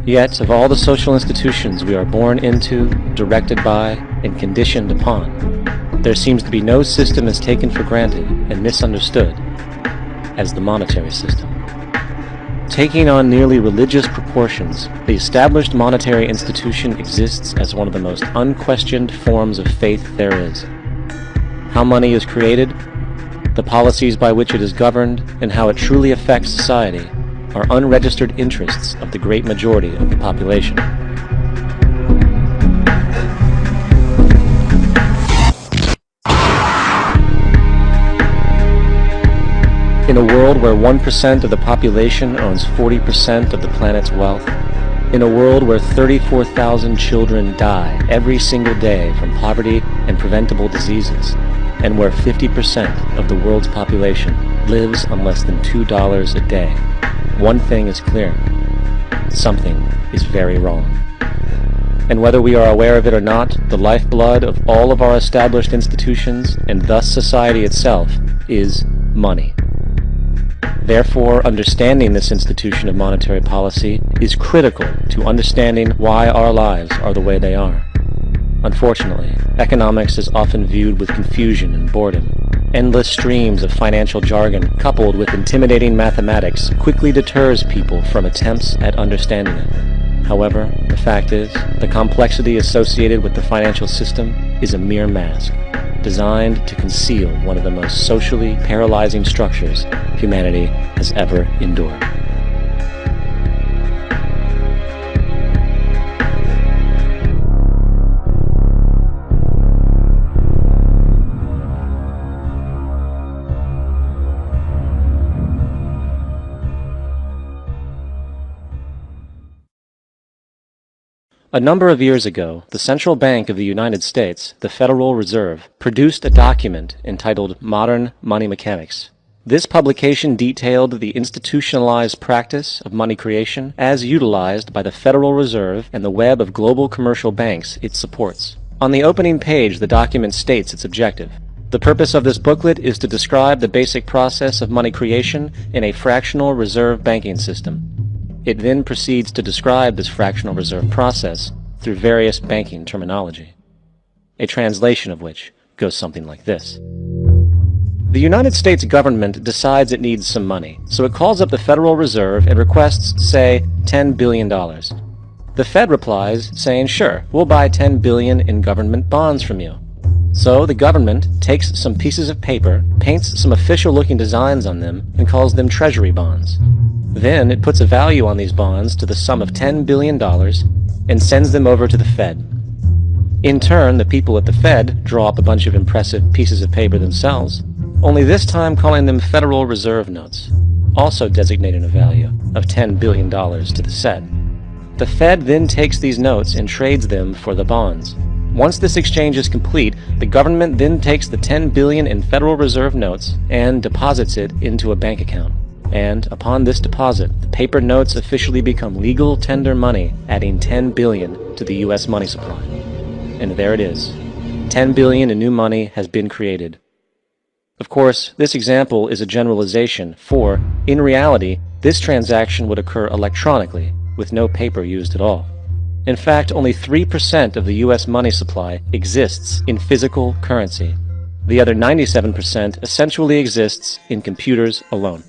Yet, of all the social institutions we are born into, directed by, and conditioned upon, there seems to be no system as taken for granted and misunderstood as the monetary system. Taking on nearly religious proportions, the established monetary institution exists as one of the most unquestioned forms of faith there is. How money is created, the policies by which it is governed, and how it truly affects society are unregistered interests of the great majority of the population. In a world where 1% of the population owns 40% of the planet's wealth, in a world where 34,000 children die every single day from poverty and preventable diseases, and where 50% of the world's population lives on less than $2 a day, one thing is clear: something is very wrong. And whether we are aware of it or not, the lifeblood of all of our established institutions, and thus society itself, is money. Therefore, understanding this institution of monetary policy is critical to understanding why our lives are the way they are. Unfortunately, economics is often viewed with confusion and boredom. Endless streams of financial jargon, coupled with intimidating mathematics, quickly deters people from attempts at understanding it. However, the fact is, the complexity associated with the financial system is a mere mask, designed to conceal one of the most socially paralyzing structures humanity has ever endured. A number of years ago, the Central Bank of the United States, the Federal Reserve, produced a document entitled Modern Money Mechanics. This publication detailed the institutionalized practice of money creation as utilized by the Federal Reserve and the web of global commercial banks it supports. On the opening page, the document states its objective. The purpose of this booklet is to describe the basic process of money creation in a fractional reserve banking system. It then proceeds to describe this fractional reserve process through various banking terminology, a translation of which goes something like this. The United States government decides it needs some money, so it calls up the Federal Reserve and requests, say, $10 billion. The Fed replies, saying, sure, we'll buy $10 billion in government bonds from you. So the government takes some pieces of paper, paints some official-looking designs on them, and calls them treasury bonds. Then it puts a value on these bonds to the sum of $10 billion and sends them over to the Fed. In turn, the people at the Fed draw up a bunch of impressive pieces of paper themselves, only this time calling them Federal Reserve notes, also designating a value of $10 billion to the Fed. The Fed then takes these notes and trades them for the bonds. Once this exchange is complete, the government then takes the $10 billion in Federal Reserve notes and deposits it into a bank account. And upon this deposit, the paper notes officially become legal tender money, adding $10 billion to the U.S. money supply. And there it is. $10 billion in new money has been created. Of course, this example is a generalization, for, in reality, this transaction would occur electronically, with no paper used at all. In fact, only 3% of the U.S. money supply exists in physical currency. The other 97% essentially exists in computers alone.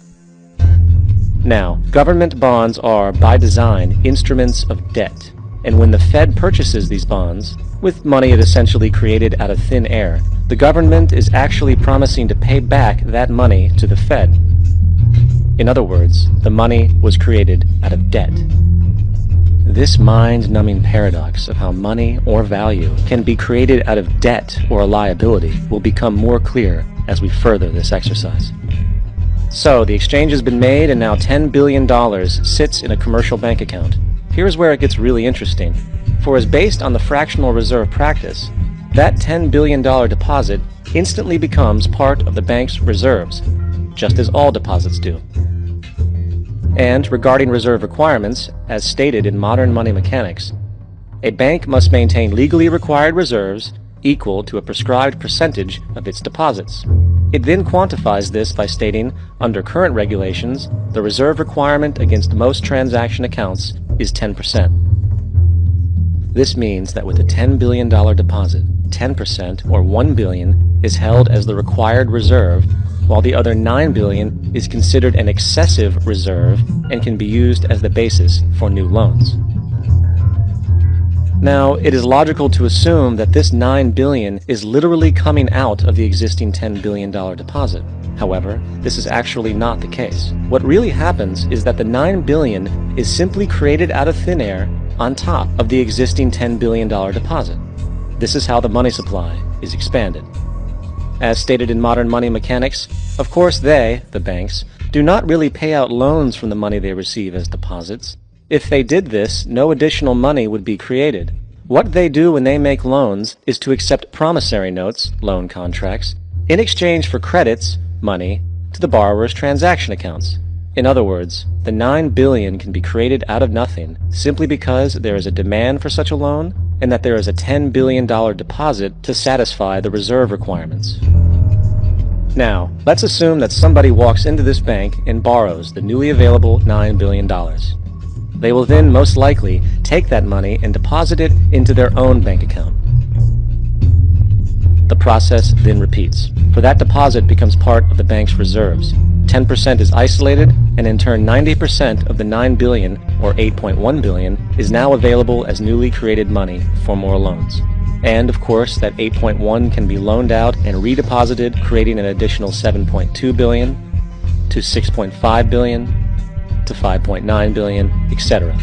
Now, government bonds are, by design, instruments of debt, and when the Fed purchases these bonds, with money it essentially created out of thin air, the government is actually promising to pay back that money to the Fed. In other words, the money was created out of debt. This mind-numbing paradox of how money or value can be created out of debt or a liability will become more clear as we further this exercise. So, the exchange has been made and now $10 billion sits in a commercial bank account. Here's where it gets really interesting. For as based on the fractional reserve practice, that $10 billion deposit instantly becomes part of the bank's reserves, just as all deposits do. And regarding reserve requirements, as stated in modern money mechanics, a bank must maintain legally required reserves equal to a prescribed percentage of its deposits. It then quantifies this by stating, under current regulations, the reserve requirement against most transaction accounts is 10%. This means that with a $10 billion deposit, 10% or $1 billion is held as the required reserve, while the other $9 billion is considered an excessive reserve and can be used as the basis for new loans. Now, it is logical to assume that this $9 billion is literally coming out of the existing $10 billion deposit. However, this is actually not the case. What really happens is that the $9 billion is simply created out of thin air on top of the existing $10 billion deposit. This is how the money supply is expanded. As stated in modern money mechanics, of course they, the banks, do not really pay out loans from the money they receive as deposits. If they did this, no additional money would be created. What they do when they make loans is to accept promissory notes, loan contracts, in exchange for credits, money, to the borrower's transaction accounts. In other words, the $9 billion can be created out of nothing simply because there is a demand for such a loan and that there is a $10 billion deposit to satisfy the reserve requirements. Now, let's assume that somebody walks into this bank and borrows the newly available $9 billion. They will then most likely take that money and deposit it into their own bank account. The process then repeats, for that deposit becomes part of the bank's reserves. 10% is isolated, and in turn 90% of the $9 billion, or $8.1 billion, is now available as newly created money for more loans. And of course, that 8.1 can be loaned out and redeposited, creating an additional 7.2 billion, to 6.5 billion, to 5.9 billion, etc.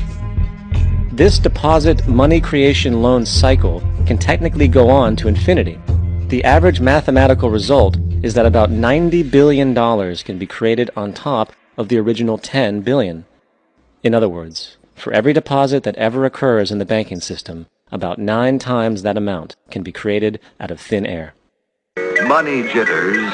This deposit money creation loan cycle can technically go on to infinity. The average mathematical result is that about $90 billion can be created on top of the original $10 billion. In other words, for every deposit that ever occurs in the banking system, about 9 times that amount can be created out of thin air. Money jitters.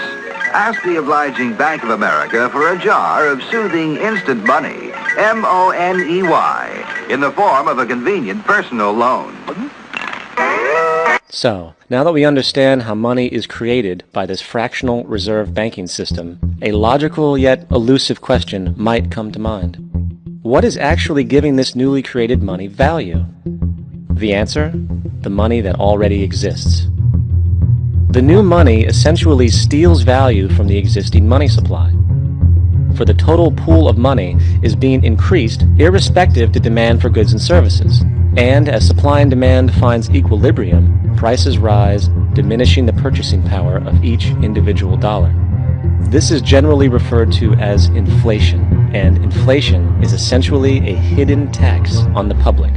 Ask the obliging Bank of America for a jar of soothing instant money, M-O-N-E-Y, in the form of a convenient personal loan. So, now that we understand how money is created by this fractional reserve banking system, a logical yet elusive question might come to mind. What is actually giving this newly created money value? The answer? The money that already exists. The new money essentially steals value from the existing money supply. For the total pool of money is being increased irrespective to demand for goods and services. And as supply and demand finds equilibrium, prices rise, diminishing the purchasing power of each individual dollar. This is generally referred to as inflation, and inflation is essentially a hidden tax on the public.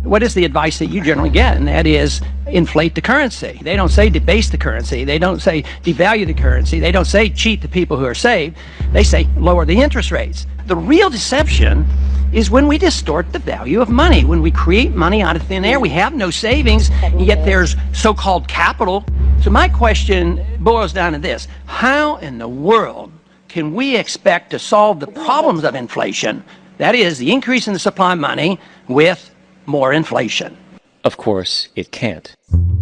What is the advice that you generally get? And that is inflate the currency. They don't say debase the currency. They don't say devalue the currency. They don't say cheat the people who are saved. They say lower the interest rates. The real deception is when we distort the value of money. When we create money out of thin air, we have no savings, and yet there's so-called capital. So my question boils down to this. How in the world can we expect to solve the problems of inflation, that is, the increase in the supply of money, with more inflation? Of course, it can't.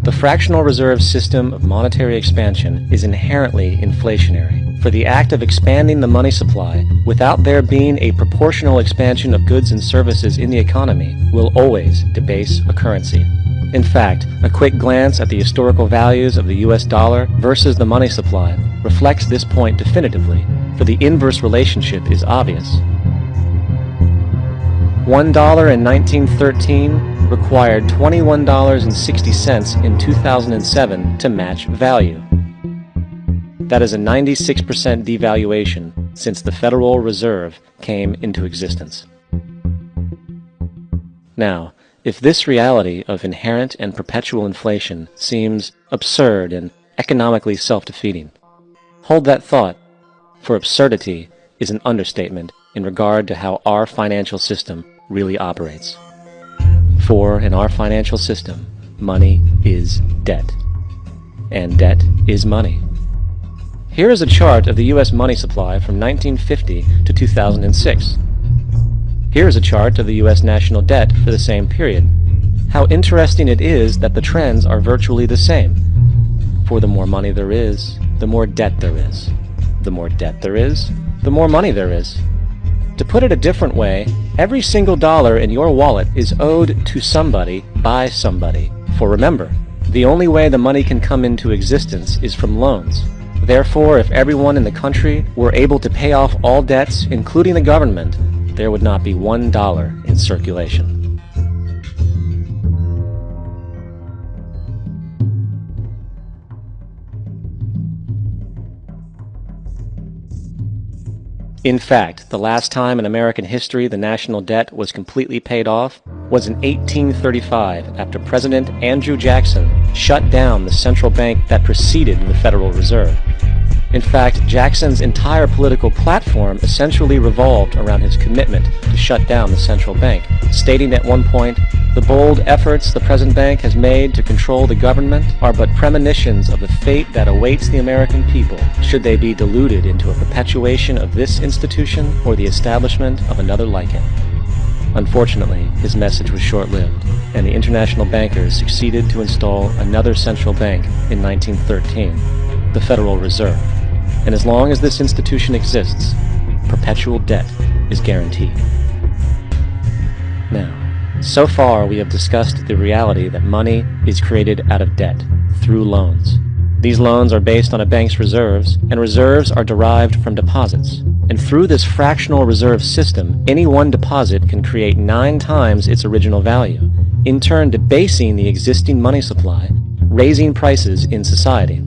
The fractional reserve system of monetary expansion is inherently inflationary. For the act of expanding the money supply, without there being a proportional expansion of goods and services in the economy, will always debase a currency. In fact, a quick glance at the historical values of the US dollar versus the money supply reflects this point definitively, for the inverse relationship is obvious. $1 in 1913 required $21.60 in 2007 to match value. That is a 96% devaluation since the Federal Reserve came into existence. Now, if this reality of inherent and perpetual inflation seems absurd and economically self-defeating, hold that thought, for absurdity is an understatement in regard to how our financial system really operates. For in our financial system, money is debt, and debt is money. Here is a chart of the U.S. money supply from 1950 to 2006. Here is a chart of the U.S. national debt for the same period. How interesting it is that the trends are virtually the same. For the more money there is, the more debt there is. The more debt there is, the more money there is. To put it a different way, Every single dollar in your wallet is owed to somebody by somebody. For remember, the only way the money can come into existence is from loans. Therefore, if everyone in the country were able to pay off all debts, including the government, there would not be $1 in circulation. In fact, the last time in American history the national debt was completely paid off was in 1835 after President Andrew Jackson shut down the central bank that preceded the Federal Reserve. In fact, Jackson's entire political platform essentially revolved around his commitment to shut down the central bank, stating at one point, "The bold efforts the present bank has made to control the government are but premonitions of the fate that awaits the American people should they be deluded into a perpetuation of this institution or the establishment of another like it." Unfortunately, his message was short-lived, and the international bankers succeeded to install another central bank in 1913, the Federal Reserve. And as long as this institution exists, perpetual debt is guaranteed. Now, so far we have discussed the reality that money is created out of debt, through loans. These loans are based on a bank's reserves, and reserves are derived from deposits. And through this fractional reserve system, any one deposit can create 9 times its original value, in turn debasing the existing money supply, raising prices in society.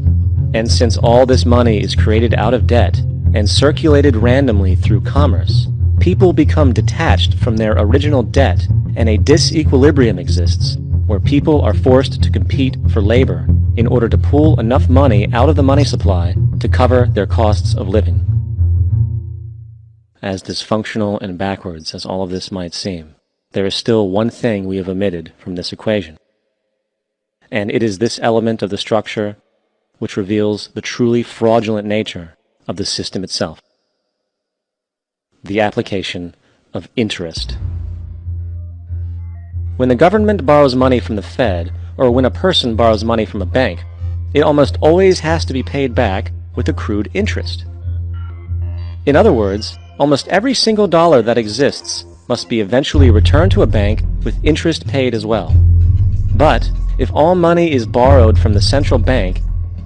And since all this money is created out of debt and circulated randomly through commerce, people become detached from their original debt, and a disequilibrium exists where people are forced to compete for labor in order to pull enough money out of the money supply to cover their costs of living. As dysfunctional and backwards as all of this might seem, there is still one thing we have omitted from this equation. And it is this element of the structure which reveals the truly fraudulent nature of the system itself: the application of interest. When the government borrows money from the Fed, or when a person borrows money from a bank, it almost always has to be paid back with accrued interest. In other words, almost every single dollar that exists must be eventually returned to a bank with interest paid as well. But if all money is borrowed from the central bank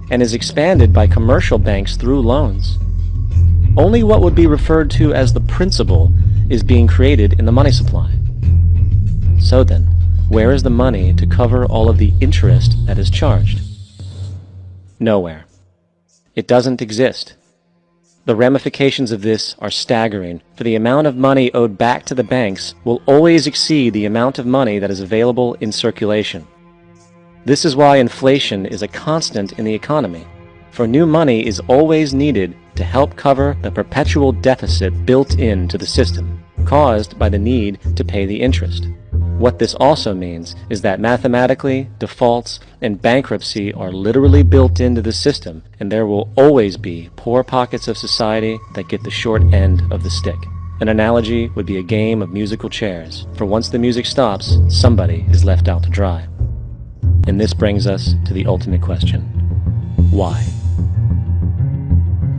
and is expanded by commercial banks through loans, only what would be referred to as the principal is being created in the money supply. So then, where is the money to cover all of the interest that is charged? Nowhere. It doesn't exist. The ramifications of this are staggering, for the amount of money owed back to the banks will always exceed the amount of money that is available in circulation. This is why inflation is a constant in the economy, for new money is always needed to help cover the perpetual deficit built into the system, caused by the need to pay the interest. What this also means is that mathematically, defaults and bankruptcy are literally built into the system, and there will always be poor pockets of society that get the short end of the stick. An analogy would be a game of musical chairs, for once the music stops, somebody is left out to dry. And this brings us to the ultimate question: why?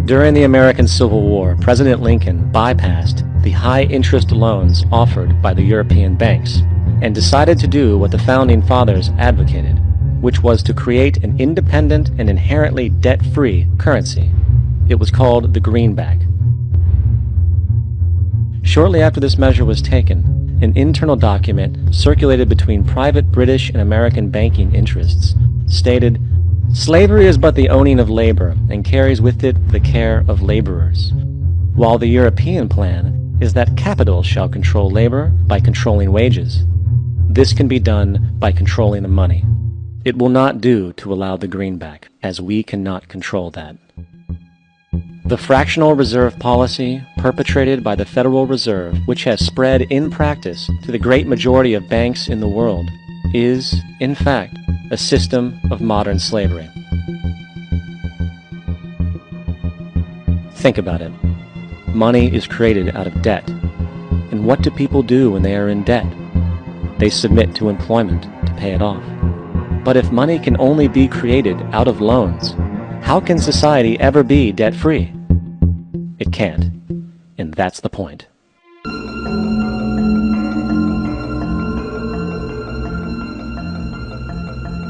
During the American Civil War, President Lincoln bypassed the high-interest loans offered by the European banks and decided to do what the Founding Fathers advocated, which was to create an independent and inherently debt-free currency. It was called the greenback. Shortly after this measure was taken, an internal document circulated between private British and American banking interests stated, "Slavery is but the owning of labor and carries with it the care of laborers, while the European plan is that capital shall control labor by controlling wages. This can be done by controlling the money. It will not do to allow the greenback, as we cannot control that." The fractional reserve policy perpetrated by the Federal Reserve, which has spread in practice to the great majority of banks in the world, is, in fact, a system of modern slavery. Think about it. Money is created out of debt. And what do people do when they are in debt? They submit to employment to pay it off. But if money can only be created out of loans, how can society ever be debt-free? It can't, and that's the point.